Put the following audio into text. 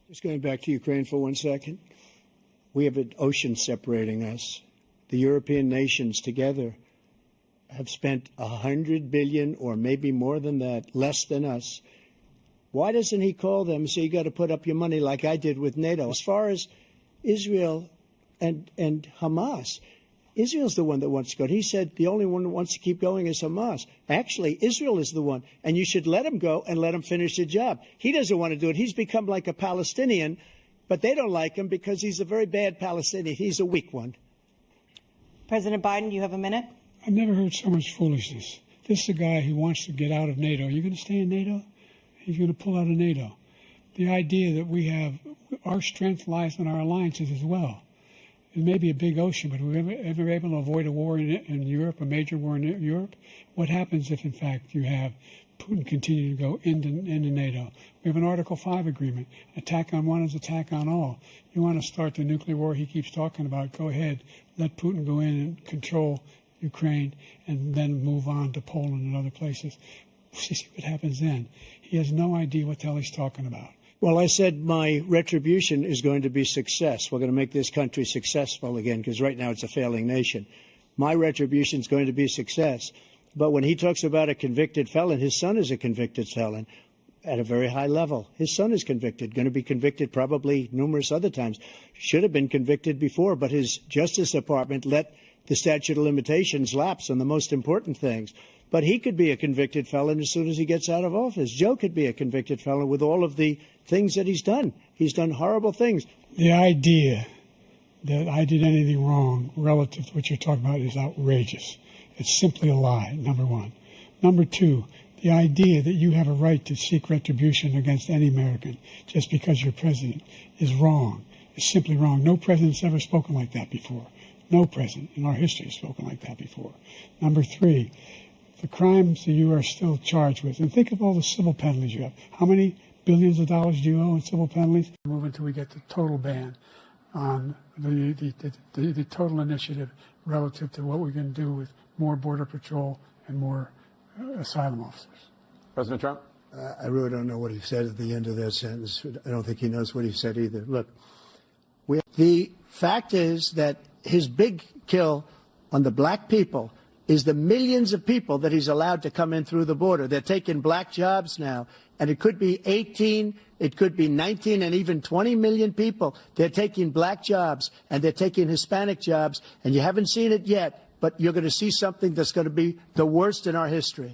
Just going back to Ukraine for 1 second. We have an ocean separating us. The European nations together have spent $100 billion or maybe more than that, less than us. Why doesn't he call them and say, you got to put up your money like I did with NATO? As far as Israel and Hamas, Israel's the one that wants to go. He said the only one that wants to keep going is Hamas. Actually, Israel is the one, and you should let him go and let him finish the job. He doesn't want to do it. He's become like a Palestinian, but they don't like him because he's a very bad Palestinian. He's a weak one. President Biden, you have a minute. I've never heard so much foolishness. This is a guy who wants to get out of NATO. Are you going to stay in NATO? He's going to pull out of NATO. The idea that we have, our strength lies in our alliances as well. It may be a big ocean, but we're ever able to avoid a war in Europe, a major war in Europe? What happens if, in fact, you have Putin continue to go into NATO? We have an Article 5 agreement. Attack on one is attack on all. You want to start the nuclear war he keeps talking about, go ahead. Let Putin go in and control Ukraine and then move on to Poland and other places. See what happens then. He has no idea what the hell he's talking about. Well, I said my retribution is going to be success. We're going to make this country successful again, because right now it's a failing nation. My retribution is going to be success. But when he talks about a convicted felon, his son is a convicted felon at a very high level. His son is convicted, going to be convicted probably numerous other times. Should have been convicted before, but his Justice Department let the statute of limitations lapse on the most important things. But he could be a convicted felon as soon as he gets out of office. Joe could be a convicted felon with all of the things that he's done. He's done horrible things. The idea that I did anything wrong relative to what you're talking about is outrageous. It's simply a lie, number one. Number two, the idea that you have a right to seek retribution against any American just because you're president is wrong. It's simply wrong. No president's ever spoken like that before. No president in our history has spoken like that before. Number three, the crimes that you are still charged with, and think of all the civil penalties you have. How many billions of dollars do you owe in civil penalties? Move until we get the total ban on the total initiative relative to what we're going to do with more Border Patrol and more asylum officers. President Trump? I really don't know what he said at the end of that sentence. I don't think he knows what he said either. Look, the fact is that his big kill on the black people is the millions of people that he's allowed to come in through the border. They're taking black jobs now, and it could be 18, it could be 19, and even 20 million people. They're taking black jobs, and they're taking Hispanic jobs, and you haven't seen it yet, but you're going to see something that's going to be the worst in our history.